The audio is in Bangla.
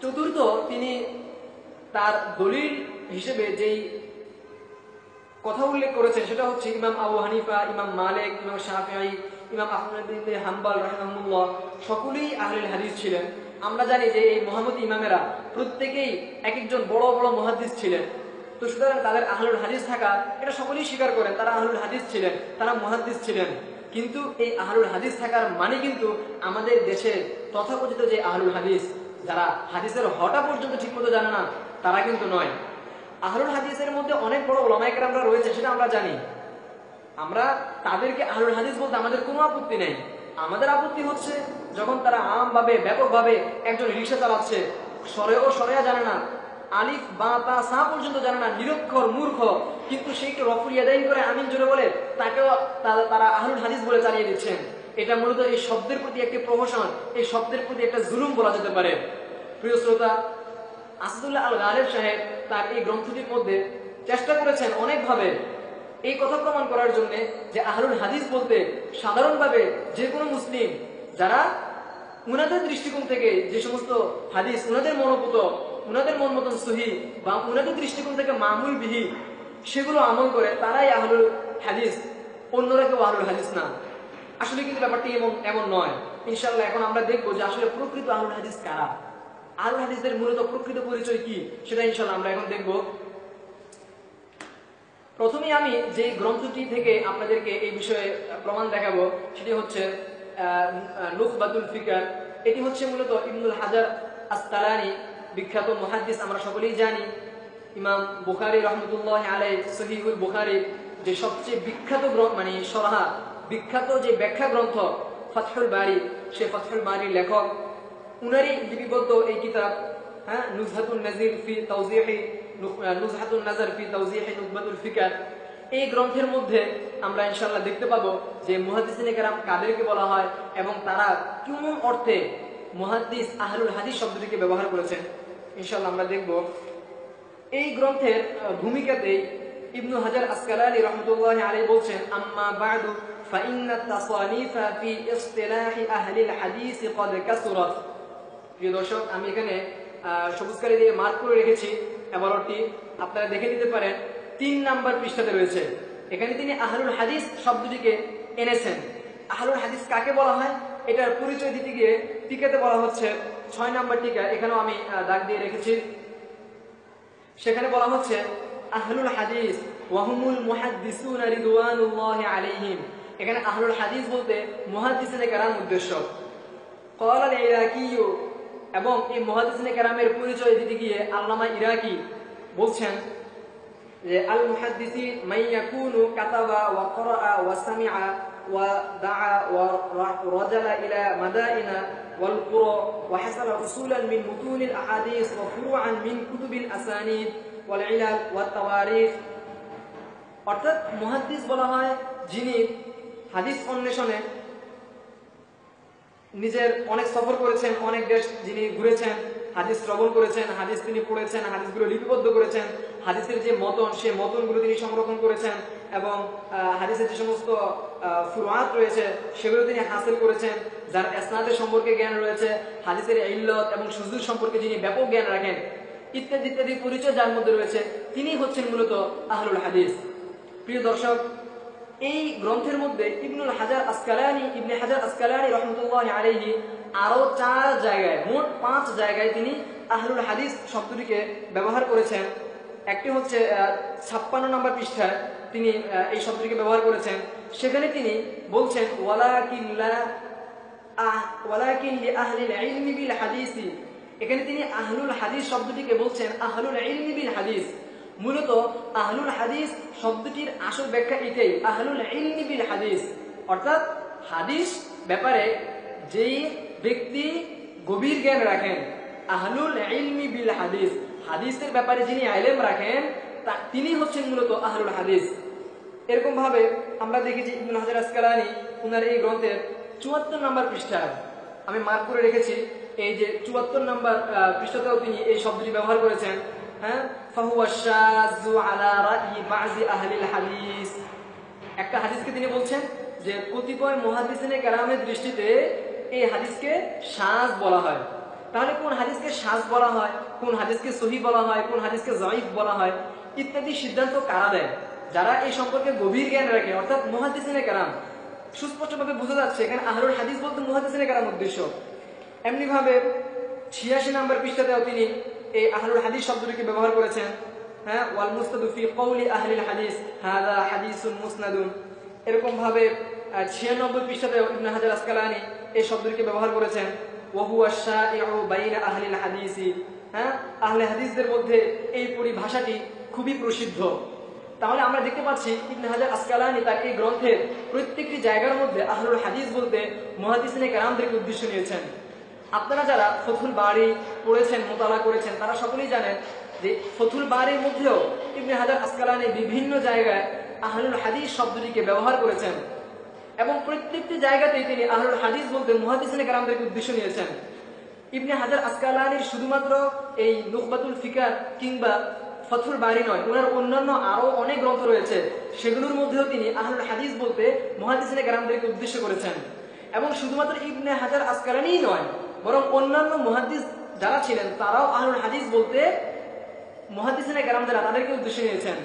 চতুর্থ, তিনি তার দলিল হিসেবে যেই কথা উল্লেখ করেছেন সেটা হচ্ছে ইমাম আবু হানিফা, ইমাম মালিক, ইমাম শাফিঈ, ইমাম আহমদ ইবনে হাম্বল রাহিমাহুল্লাহ সকলেই আহলুল হাদিস ছিলেন। আমরা জানি যে এই মুহাম্মদী ইমামেরা প্রত্যেকেই এক একজন বড় বড় মুহাদ্দিস ছিলেন। তো সুতরাং তাদের আহলুল হাদিস থাকা এটা সকলেই স্বীকার করেন, তারা আহলুল হাদিস ছিলেন, তারা মুহাদ্দিস ছিলেন। কিন্তু এই আহলুল হাদিস থাকার মানে কিন্তু আমাদের দেশে তথাকথিত যে আহলুল হাদিস, যারা হাদিসের হটা পর্যন্ত ঠিকমতো জানে না, তারা কিন্তু নয়। আহলুল হাদিসের মধ্যে অনেক বড় উলামায়ে কেরামরা রয়েছে, সেটা আমরা জানি। আমরা তাদেরকে আহলুল হাদিস বলতে আমাদের কোনো আপত্তি নেই। আমাদের আপত্তি হচ্ছে যখন তারা আমভাবে ব্যাপকভাবে একজন রিকশা চালাচ্ছে, সরেয়া জানে না, আলিফ বা তা সা পর্যন্ত জানে না, নিরক্ষর মূর্খ, কিন্তু সে একটু রফুল ইয়াদাইন করে আমিন জোরে বলে, তাকেও তারা আহলুল হাদিস বলে চালিয়ে দিচ্ছেন। এটা মূলত এই শব্দের প্রতি একটি প্রহসন, এই শব্দের প্রতি একটা জুলুম বলা যেতে পারে। প্রিয় শ্রোতা, আসাদুল্লাহ আল গালেব সাহেব তার এই গ্রন্থটির মধ্যে চেষ্টা করেছেন অনেকভাবে এই কথা প্রমাণ করার জন্য যে আহলুল হাদিস বলতে সাধারণভাবে যে কোনো মুসলিম যারা উনাদের দৃষ্টিকোণ থেকে যে সমস্ত হাদিস উনাদের মনোপুত, উনাদের মন মতন সহি বা উনাদের দৃষ্টিকোণ থেকে মামুল বিহি সেগুলো আমল করে, তারাই আহলুল হাদিস, অন্যরা কেউ আহলুল হাদিস না। আসলে কিন্তু ব্যাপারটি এমন নয়। ইনশাআল্লাহ এখন আমরা দেখবো যে আসলে প্রকৃত আহলুল হাদিস কারা, আহলুল হাদিসদের মূলত প্রকৃত পরিচয় কি, সেটা ইনশাআল্লাহ আমরা এখন দেখব। প্রথমেই আমি যে গ্রন্থটি থেকে আপনাদেরকে এই বিষয়ে প্রমাণ দেখাবো সেটি হচ্ছে নুখবাতুল ফিকার। এটি হচ্ছে মূলত ইবনুল হাজার আসকালানী, বিখ্যাত মুহাদ্দিস, আমরা সকলেই জানি। ইমাম বুখারী রাহমাতুল্লাহি আলাইহি সহিহুল বুখারী যে সবচেয়ে বিখ্যাত মানে শরহা, বিখ্যাত যে ব্যাখ্যা গ্রন্থ ফাতহুল বারী, সে ফাতহুল বারীর লেখক, উনারই লিপিবদ্ধ এই কিতাব, নুজহাতুন নাজির ফি তাওজিহি নুজহাতুন নাজার ফি তাওজিহি নুখবাতুল ফিকার। এই গ্রন্থের মধ্যে আমরা ইনশাআল্লাহ দেখতে পাবো যে মুহাদ্দিসিনে কেরাম কাদেরকে বলা হয় এবং তারা কোন অর্থে মুহাদ্দিস আহলুল হাদিস শব্দটিকে ব্যবহার করেছেন, ইনশাআল্লাহ আমরা দেখব। এই গ্রন্থের ভূমিকাতে ইবনু হাজার আসকালানী রাহমাতুল্লাহি আলাইহি বলছেন, আম্মা বা'দু ফাইন্না তাসানিফা ফি ইসতিলাহি আহলিল হাদিস ক্বাদ কাসুরাত। প্রিয় দর্শক, আমি এখানে সবুজ কালি দিয়ে মার্ক করে রেখেছি, এবারটি আপনারা দেখে নিতে পারেন। 3 নাম্বার পৃষ্ঠাতে রয়েছে, এখানে তিনি আহলুল হাদিস শব্দটিকে এনেছেন। আহলুল হাদিস কাকে বলা হয় এটার পরিচয় দিতে গিয়ে টিকাতে বলা হচ্ছে 6 নাম্বার টিকা, এখানেও আমি দাগ দিয়ে রেখেছি। সেখানে বলা হচ্ছে আহলুল হাদিস ওয়াহুমুল মুহাদ্দিসুনা রিদওয়ানুল্লাহি আলাইহিম। এখানে আহলুল হাদিস বলতে মুহাদ্দিসিনে কেরাম উদ্দেশ্য। ক্বালা আল ইরাকি, এবং এই মুহাদ্দিসিনে কেরামের পরিচয় দিতে গিয়ে আল্লামা ইরাকি বলছেন যে আল মুহাদ্দিসিন মান ইয়াকুনু কাতাবা ওয়া ক্বারা ওয়া সামিআ ওয়া দাআ ওয়া রাজালা ইলা মাদাইনা ওয়াল কুরা ওয়া হাসালা উসুলান মিন মুতুনিল আহাদিস ওয়া ফুরুআন মিন কুতুবিল আসানিদ ওয়াল ইলাল ওয়াত তাওয়ারিখ। অর্থাৎ মুহাদ্দিস বলা হয় যিনি হাদিস অন্বেষণে নিজের অনেক সফর করেছেন, অনেক দেশ যিনি ঘুরেছেন, হাদিস শ্রবণ করেছেন, হাদিস তিনি পড়েছেন, হাদিসগুলো লিপিবদ্ধ করেছেন, হাদিসের যে মতন সে মতনগুলো তিনি সংরক্ষণ করেছেন, এবং হাদিসের যে সমস্ত ফুরুআত রয়েছে সেগুলো তিনি হাসিল করেছেন, যার ইসনাদের সম্পর্কে জ্ঞান রয়েছে, হাদিসের ইল্লত এবং শুযুজ সম্পর্কে যিনি ব্যাপক জ্ঞান রাখেন, ইত্যাদি ইত্যাদি পরিচয় যার মধ্যে রয়েছে, তিনি হচ্ছেন মূলত আহলুল হাদিস। প্রিয় দর্শক, এই গ্রন্থের মধ্যে ইবনে হাজার আসকালানী রাহমাতুল্লাহি আলাইহি আরো 4 জায়গায়, মোট 5 জায়গায় তিনি আহলুল হাদিস শব্দটিকে ব্যবহার করেছেন। একটি হচ্ছে 56 নম্বর পৃষ্ঠায় তিনি এই শব্দটিকে ব্যবহার করেছেন। সেখানে তিনি বলছেন ওয়ালাকিন লি আহলিল ইলমি বিল হাদিসি। এখানে তিনি আহলুল হাদিস শব্দটিকে বলছেন আহলুল ইলমি বিল হাদিস। মূলত আহলুল হাদিস শব্দটির আসল ব্যাখ্যা এটাই, আহলুল ইলমি বিল হাদিস, অর্থাৎ হাদিস ব্যাপারে যেই ব্যক্তি গভীর জ্ঞান রাখেন, আহলুল ইলমি বিল হাদিস, হাদিসের ব্যাপারে যিনি ইলম রাখেন তিনি হচ্ছেন মূলত আহলুল হাদিস। এরকম ভাবে আমরা দেখেছি ইবনে হাজার আসকালানী উনার এই গ্রন্থের 74 নম্বর পৃষ্ঠায় আমি মার্ক করে রেখেছি, এই যে 74 নম্বর পৃষ্ঠাতেও তিনি এই শব্দটি ব্যবহার করেছেন। ফাহুয়া শাযু আলা রাই বাযি আহলিল হাদিস। একটা হাদিসকে তিনি বলছেন যে কতিপয় মুহাদ্দিসিনে কেরামের দৃষ্টিতে এই হাদিসকে শায বলা হয়। তাহলে কোন হাদিসকে শায বলা হয়, কোন হাদিসকে সহি বলা হয়, কোন হাদিসকে জয়ীফ বলা হয় ইত্যাদি সিদ্ধান্ত কারা দেয়? যারা এই সম্পর্কে গভীর জ্ঞান রাখে, অর্থাৎ মুহাদ্দিসিনে কেরাম। সুস্পষ্টভাবে বোঝা যাচ্ছে এখানে আহলুল হাদিস বলতে মুহাদ্দিসিনে কেরাম উদ্দেশ্য। এমনি ভাবে 86 নম্বর পৃষ্ঠাতেও তিনি এই আহলুল হাদিস শব্দটিকে ব্যবহার করেছেন। হ্যাঁ, ওয়াল মুস্তাদু ফি কওলি আহলিল হাদিস হাযা হাদিসুন মুসনাদুন। এরকম ভাবে 96 পৃষ্ঠাতেও ইবনে হাজার আসকালানী এই শব্দটিকে ব্যবহার করেছেন, ওয়া হুয়া শাইউ বাইনা আহলিল হাদিসি। হ্যাঁ, আহলে হাদিসদের মধ্যে এই পরিভাষাটি খুবই প্রসিদ্ধ। তাহলে আমরা দেখতে পাচ্ছি ইবনে হাজার আসকালানী তার এই গ্রন্থের প্রত্যেকটি জায়গার মধ্যে আহলুল হাদিস বলতে মুহাদ্দিসিনে কেরামদেরকে উদ্দেশ্য নিয়েছেন। আপনারা যারা ফতুল বারি পড়েছেন, মোতালা করেছেন, তারা সকলেই জানেন যে ফতুল বারির মধ্যেও ইবনে হাজার আসকালানী বিভিন্ন জায়গায় আহলুল হাদিস শব্দটিকে ব্যবহার করেছেন এবং প্রত্যেকটি জায়গাতেই তিনি আহলুল হাদিস বলতে মুহাদ্দিসিনে কেরামদেরকে উদ্দেশ্য নিয়েছেন। ইবনে হাজার আসকালানীর শুধুমাত্র এই নুখবাতুল ফিকার কিংবা ফতুল বারি নয়, ওনার অন্যান্য আরো অনেক গ্রন্থ রয়েছে, সেগুলোর মধ্যেও তিনি আহলুল হাদিস বলতে মুহাদ্দিসিনে কেরামদেরকে উদ্দেশ্য করেছেন। এবং শুধুমাত্র ইবনে হাজার আসকালানীই নয়, বরং অন্যান্য মুহাদ্দিস যারা ছিলেন তারাও আহলুল হাদিস বলতে মুহাদ্দিসিনে কেরাম যারা তাদেরকে উদ্দেশ্য নিয়েছেন।